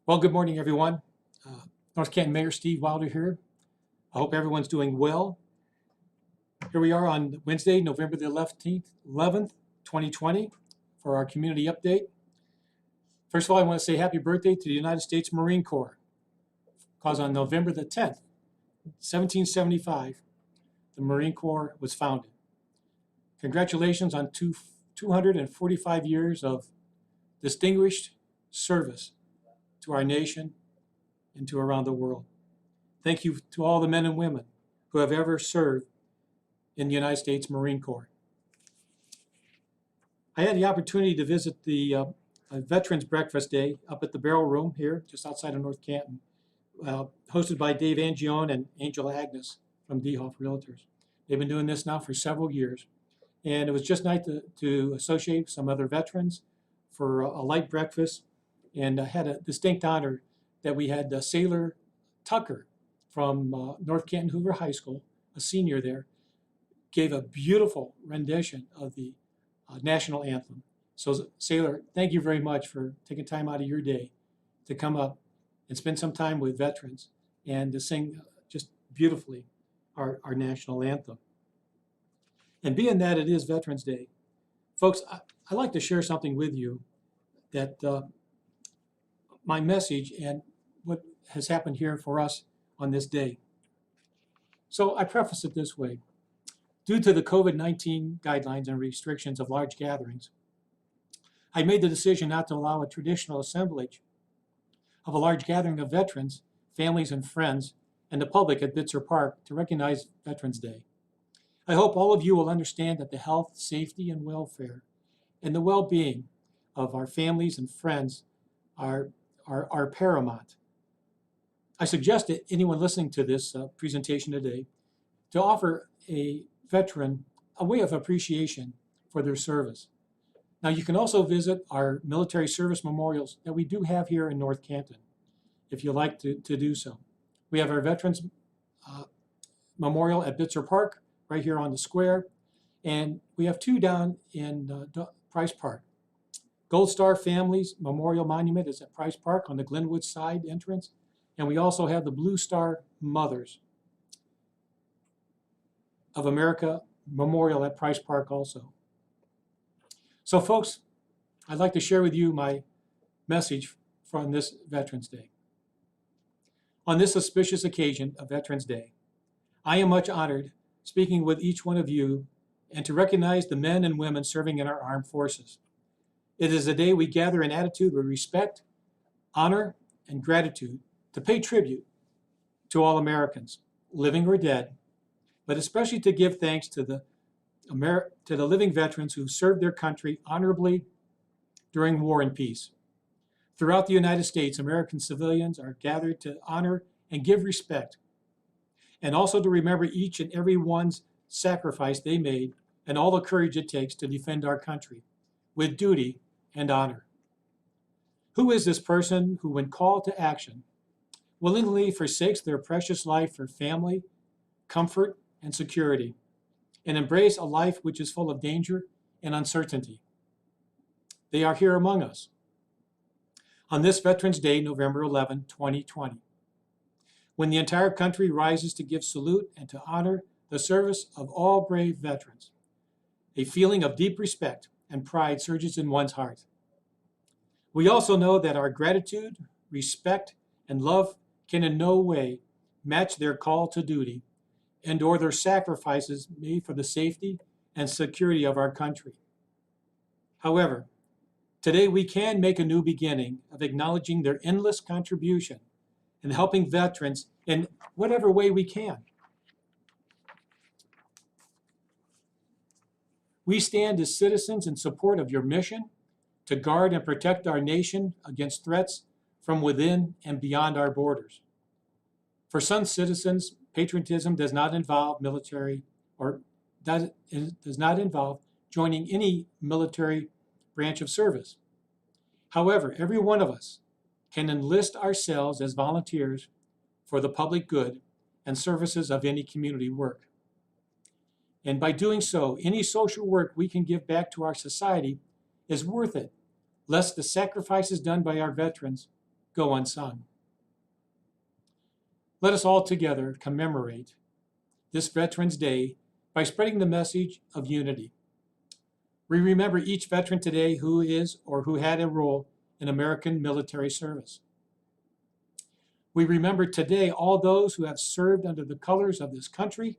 Well, good morning, everyone. North Canton Mayor Steve Wilder here. I hope everyone's doing well. Here we are on Wednesday, November the 11th, 2020, for our community update. First of all, I want to say happy birthday to the United States Marine Corps, because on November the 10th, 1775, the Marine Corps was founded. Congratulations on 245 years of distinguished service to our nation and to around the world. Thank you to all the men and women who have ever served in the United States Marine Corps. I had the opportunity to visit the Veterans Breakfast Day up at the Barrel Room here, just outside of North Canton, hosted by Dave Angione and Angel Agnes from DeHoff Realtors. They've been doing this now for several years, and it was just nice to associate with some other veterans for a light breakfast. And I had a distinct honor that we had Sailor Tucker from North Canton Hoover High School, a senior there, gave a beautiful rendition of the national anthem. So Sailor, thank you very much for taking time out of your day to come up and spend some time with veterans and to sing just beautifully our national anthem. And being that it is Veterans Day, folks, I'd like to share something with you that my message and what has happened here for us on this day. So I preface it this way. Due to the COVID-19 guidelines and restrictions of large gatherings, I made the decision not to allow a traditional assemblage of a large gathering of veterans, families and friends, and the public at Bitzer Park to recognize Veterans Day. I hope all of you will understand that the health, safety, and welfare and the well-being of our families and friends are paramount. I suggest to anyone listening to this presentation today to offer a veteran a way of appreciation for their service. Now, you can also visit our military service memorials that we do have here in North Canton, if you like to do so. We have our Veterans Memorial at Bitzer Park, right here on the square, and we have two down in Price Park. Gold Star Families Memorial Monument is at Price Park on the Glenwood side entrance. And we also have the Blue Star Mothers of America Memorial at Price Park also. So folks, I'd like to share with you my message from this Veterans Day. On this auspicious occasion of Veterans Day, I am much honored speaking with each one of you and to recognize the men and women serving in our armed forces. It is a day we gather in attitude with respect, honor, and gratitude to pay tribute to all Americans, living or dead, but especially to give thanks to the living veterans who served their country honorably during war and peace. Throughout the United States, American civilians are gathered to honor and give respect, and also to remember each and every one's sacrifice they made and all the courage it takes to defend our country with duty and honor. Who is this person who, when called to action, willingly forsakes their precious life for family, comfort, and security, and embrace a life which is full of danger and uncertainty? They are here among us on this Veterans Day, November 11, 2020, when the entire country rises to give salute and to honor the service of all brave veterans. A feeling of deep respect and pride surges in one's heart. We also know that our gratitude, respect, and love can in no way match their call to duty and or their sacrifices made for the safety and security of our country. However, today we can make a new beginning of acknowledging their endless contribution and helping veterans in whatever way we can. We stand as citizens in support of your mission to guard and protect our nation against threats from within and beyond our borders. For some citizens, patriotism does not involve military or does not involve joining any military branch of service. However, every one of us can enlist ourselves as volunteers for the public good and services of any community work. And by doing so, any social work we can give back to our society is worth it, lest the sacrifices done by our veterans go unsung. Let us all together commemorate this Veterans Day by spreading the message of unity. We remember each veteran today who is or who had a role in American military service. We remember today all those who have served under the colors of this country.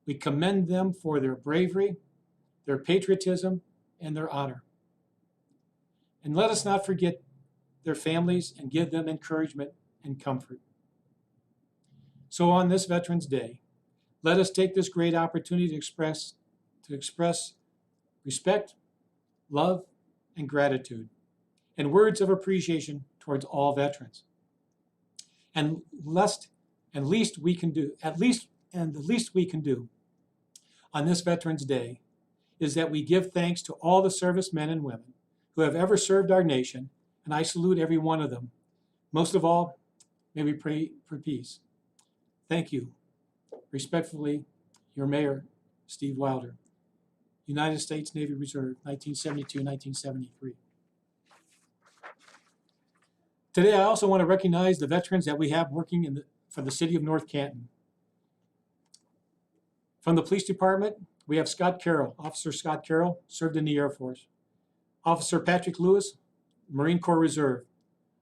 We commend them for their bravery, their patriotism, and their honor. And let us not forget their families and give them encouragement and comfort. So on this Veterans Day, let us take this great opportunity to express respect, love, and gratitude, and words of appreciation towards all veterans. And the least we can do on this Veterans Day is that we give thanks to all the servicemen and women who have ever served our nation, and I salute every one of them. Most of all, may we pray for peace. Thank you. Respectfully, your Mayor, Steve Wilder, United States Navy Reserve, 1972-1973. Today, I also want to recognize the veterans that we have working for the city of North Canton. From the police department, we have Scott Carroll. Officer Scott Carroll served in the Air Force. Officer Patrick Lewis, Marine Corps Reserve.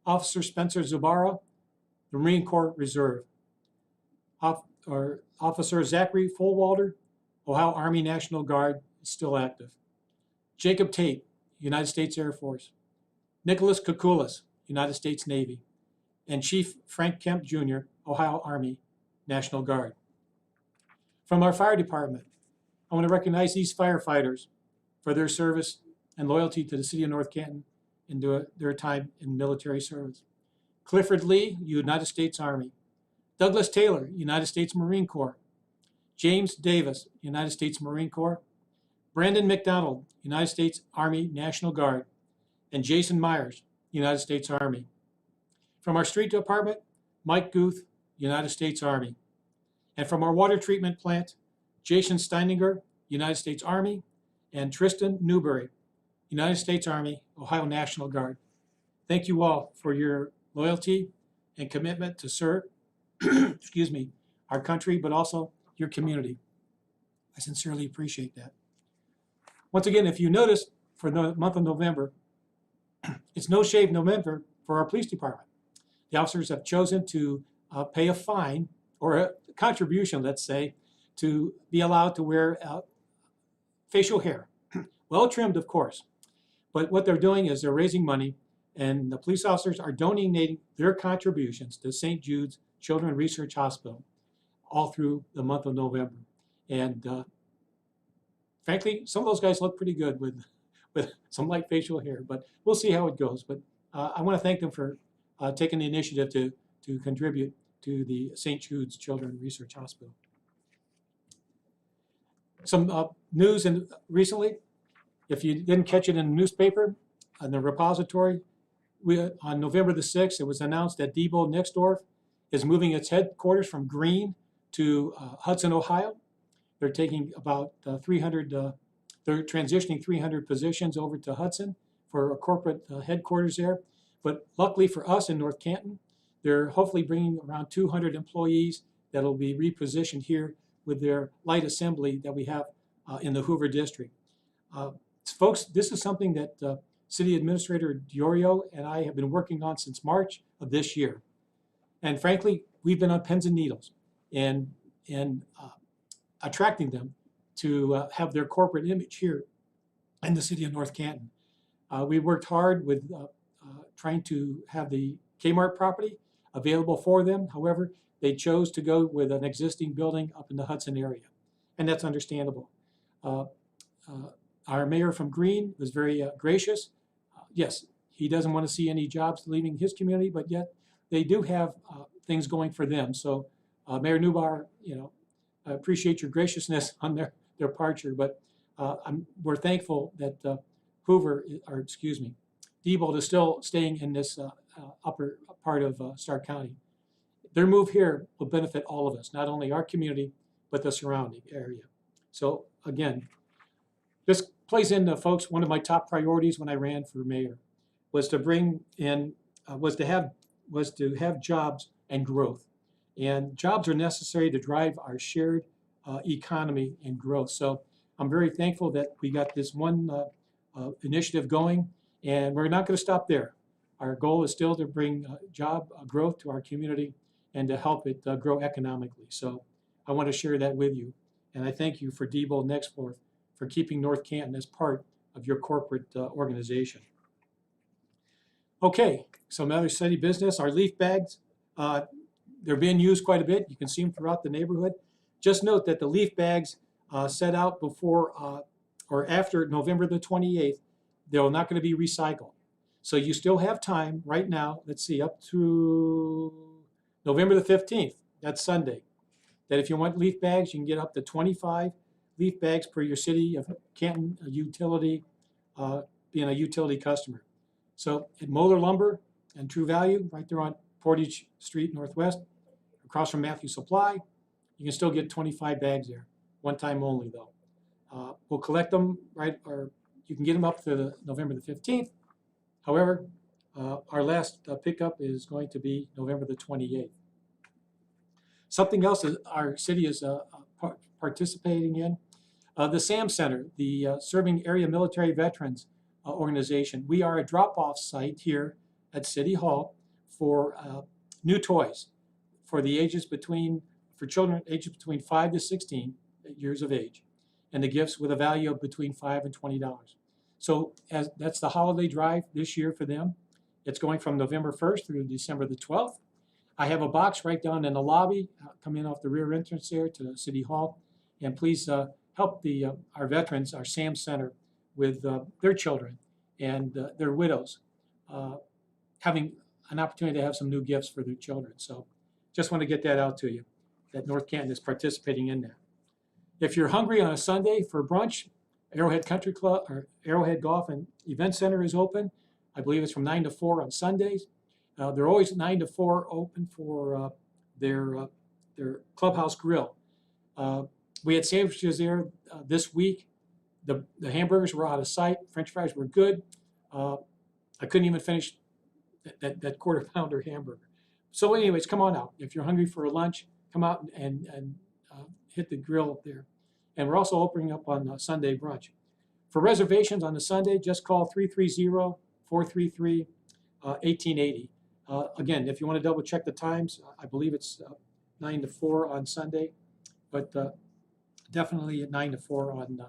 Officer Spencer Zabara, the Marine Corps Reserve. Officer Zachary Fullwalder, Ohio Army National Guard, is still active. Jacob Tate, United States Air Force. Nicholas Kukulis, United States Navy. And Chief Frank Kemp Jr., Ohio Army National Guard. From our fire department, I want to recognize these firefighters for their service and loyalty to the city of North Canton and their time in military service. Clifford Lee, United States Army. Douglas Taylor, United States Marine Corps. James Davis, United States Marine Corps. Brandon McDonald, United States Army National Guard. And Jason Myers, United States Army. From our street department, Mike Guth, United States Army. And from our water treatment plant, Jason Steininger, United States Army, and Tristan Newberry, United States Army, Ohio National Guard. Thank you all for your loyalty and commitment to serve, our country, but also your community. I sincerely appreciate that. Once again, if you notice, for the month of November, it's No Shave November for our police department. The officers have chosen to pay a fine or a contribution, let's say, to be allowed to wear facial hair. Well trimmed, of course. But what they're doing is they're raising money, and the police officers are donating their contributions to St. Jude's Children's Research Hospital all through the month of November. And frankly, some of those guys look pretty good with some light facial hair, but we'll see how it goes. But I want to thank them for taking the initiative to contribute to the St. Jude's Children's Research Hospital. Some news recently, if you didn't catch it in the newspaper, in the repository, on November the 6th, it was announced that Diebold Nixdorf is moving its headquarters from Greene to Hudson, Ohio. They're taking about 300, they're transitioning 300 positions over to Hudson for a corporate headquarters there. But luckily for us in North Canton, they're hopefully bringing around 200 employees that will be repositioned here with their light assembly that we have in the Hoover District. Folks, this is something that City Administrator Diorio and I have been working on since March of this year. And frankly, we've been on pins and needles and attracting them to have their corporate image here in the city of North Canton. We worked hard with trying to have the Kmart property available for them. However, they chose to go with an existing building up in the Hudson area, and that's understandable. Our mayor from Greene was very gracious. Yes, he doesn't want to see any jobs leaving his community, but yet they do have things going for them. So Mayor Newbar, I appreciate your graciousness on their departure, but we're thankful that Diebold is still staying in this upper part of Stark County. Their move here will benefit all of us, not only our community, but the surrounding area. So again, this plays into, folks, one of my top priorities when I ran for mayor was to bring in was to have jobs and growth. And jobs are necessary to drive our shared economy and growth. So I'm very thankful that we got this one initiative going, and we're not going to stop there. Our goal is still to bring job growth to our community and to help it grow economically. So I want to share that with you. And I thank you for Diebold and Exforth for keeping North Canton as part of your corporate organization. Okay, some other city business. Our leaf bags, they're being used quite a bit. You can see them throughout the neighborhood. Just note that the leaf bags set out before or after November the 28th, they're not going to be recycled. So you still have time right now, let's see, up to November the 15th, that's Sunday, that if you want leaf bags, you can get up to 25 leaf bags per your city of Canton utility, being a utility customer. So at Moeller Lumber and True Value, right there on Portage Street Northwest, across from Matthew Supply, you can still get 25 bags there, one time only though. We'll collect them, right, or you can get them up to November the 15th. However, our last pickup is going to be November the 28th. Something else that our city is participating in, the SAM Center, the Serving Area Military Veterans organization. We are a drop-off site here at City Hall for new toys for the ages for children ages between 5 to 16 years of age, and the gifts with a value of between $5 and $20. So that's the holiday drive this year for them. It's going from November 1st through December the 12th. I have a box right down in the lobby, coming off the rear entrance there to City Hall. And please help our veterans, our SAM Center, with their children and their widows, having an opportunity to have some new gifts for their children. So just want to get that out to you, that North Canton is participating in that. If you're hungry on a Sunday for brunch, Arrowhead Country Club or Arrowhead Golf and Event Center is open. I believe it's from 9 to 4 on Sundays. They're always 9 to 4 open for their clubhouse grill. We had sandwiches there this week. The hamburgers were out of sight. French fries were good. I couldn't even finish that quarter pounder hamburger. So anyways, come on out. If you're hungry for a lunch, come out and hit the grill up there. And we're also opening up on Sunday brunch. For reservations on the Sunday, just call 330-433-1880. Again, if you want to double check the times, I believe it's 9 to 4 on Sunday, but definitely at 9 to 4 on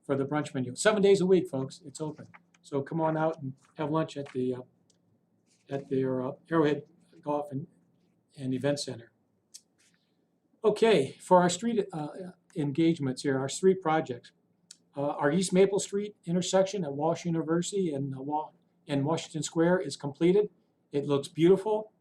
for the brunch menu. 7 days a week, folks, it's open. So come on out and have lunch at their Arrowhead Golf and Event Center. Okay, for our street engagements here, our street projects. Our East Maple Street intersection at Walsh University and Washington Square is completed. It looks beautiful.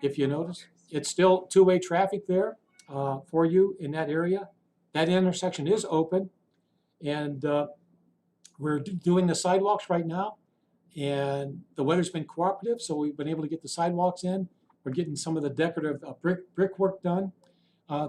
If you notice, it's still two-way traffic there for you in that area. That intersection is open, and we're doing the sidewalks right now, and the weather's been cooperative, so we've been able to get the sidewalks in. We're getting some of the decorative brickwork done.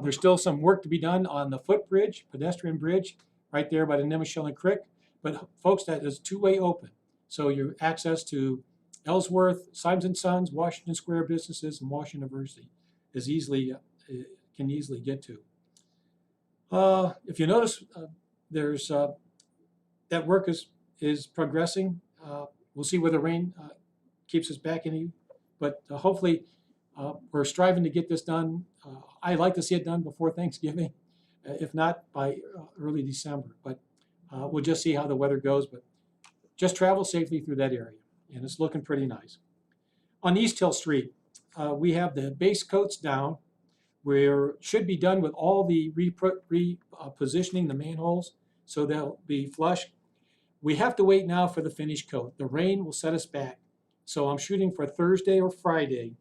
There's still some work to be done on the footbridge, pedestrian bridge, right there by the Nimishillen Creek. But folks, that is two-way open. So your access to Ellsworth, Simons & Sons, Washington Square businesses, and Wash University is can easily get to. If you notice, there's that work is progressing. We'll see where the rain keeps us back any, but hopefully we're striving to get this done. I'd like to see it done before Thanksgiving, if not by early December. But we'll just see how the weather goes. But just travel safely through that area, and it's looking pretty nice. On East Hill Street, we have the base coats down. We should be done with all the repositioning the manholes so they'll be flush. We have to wait now for the finish coat. The rain will set us back. So I'm shooting for Thursday or Friday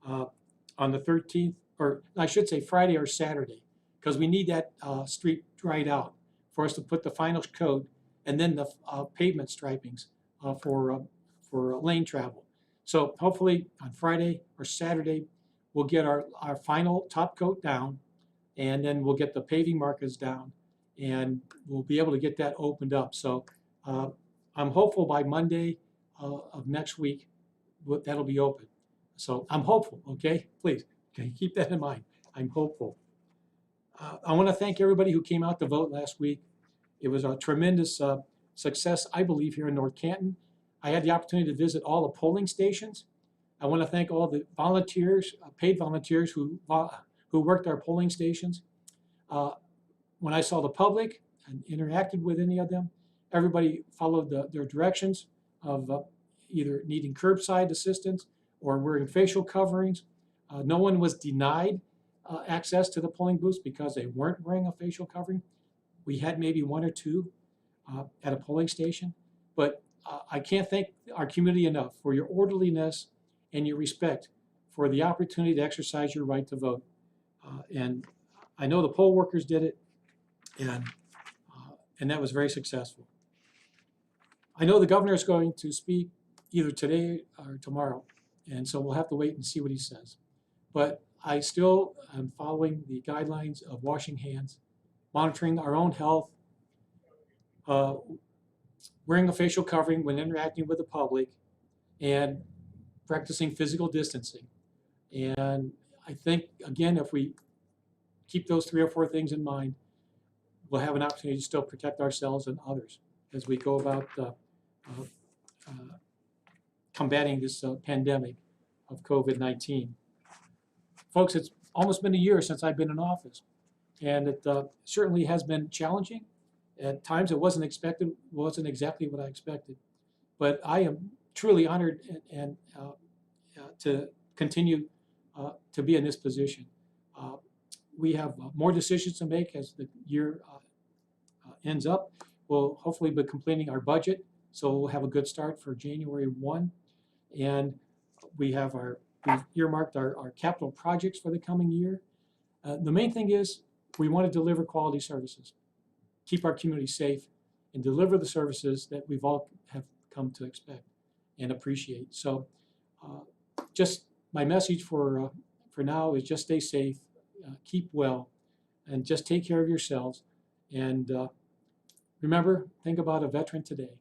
on the 13th, or I should say Friday or Saturday, because we need that street dried out for us to put the final coat and then the pavement stripings for lane travel. So hopefully on Friday or Saturday, we'll get our final top coat down, and then we'll get the paving markers down, and we'll be able to get that opened up. So I'm hopeful by Monday of next week that'll be open. So I'm hopeful, okay? Please, okay, keep that in mind. I'm hopeful. I want to thank everybody who came out to vote last week. It was a tremendous success, I believe, here in North Canton. I had the opportunity to visit all the polling stations. I want to thank all the volunteers, paid volunteers who worked our polling stations. Uh, when I saw the public and interacted with any of them, everybody followed their directions of either needing curbside assistance or wearing facial coverings. No one was denied access to the polling booths because they weren't wearing a facial covering. We had maybe one or two at a polling station, but I can't thank our community enough for your orderliness and your respect for the opportunity to exercise your right to vote. And I know the poll workers did it, and that was very successful. I know the governor is going to speak either today or tomorrow, and so we'll have to wait and see what he says. But I still am following the guidelines of washing hands, monitoring our own health, wearing a facial covering when interacting with the public, and practicing physical distancing. And I think, again, if we keep those 3 or 4 things in mind, we'll have an opportunity to still protect ourselves and others as we go about combating this pandemic of COVID-19. Folks, it's almost been a year since I've been in office, and it certainly has been challenging. At times it wasn't exactly what I expected, but I am truly honored and to continue to be in this position. We have more decisions to make as the year ends up. We'll hopefully be completing our budget, so we'll have a good start for January 1. And we've earmarked our capital projects for the coming year. The main thing is we want to deliver quality services, keep our community safe, and deliver the services that we've all have come to expect and appreciate. So just my message for now is just stay safe, keep well, and just take care of yourselves. And remember, think about a veteran today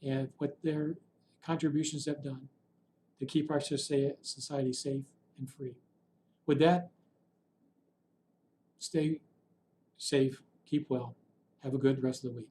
and what their contributions have done to keep our society safe and free. With that, stay safe, keep well, have a good rest of the week.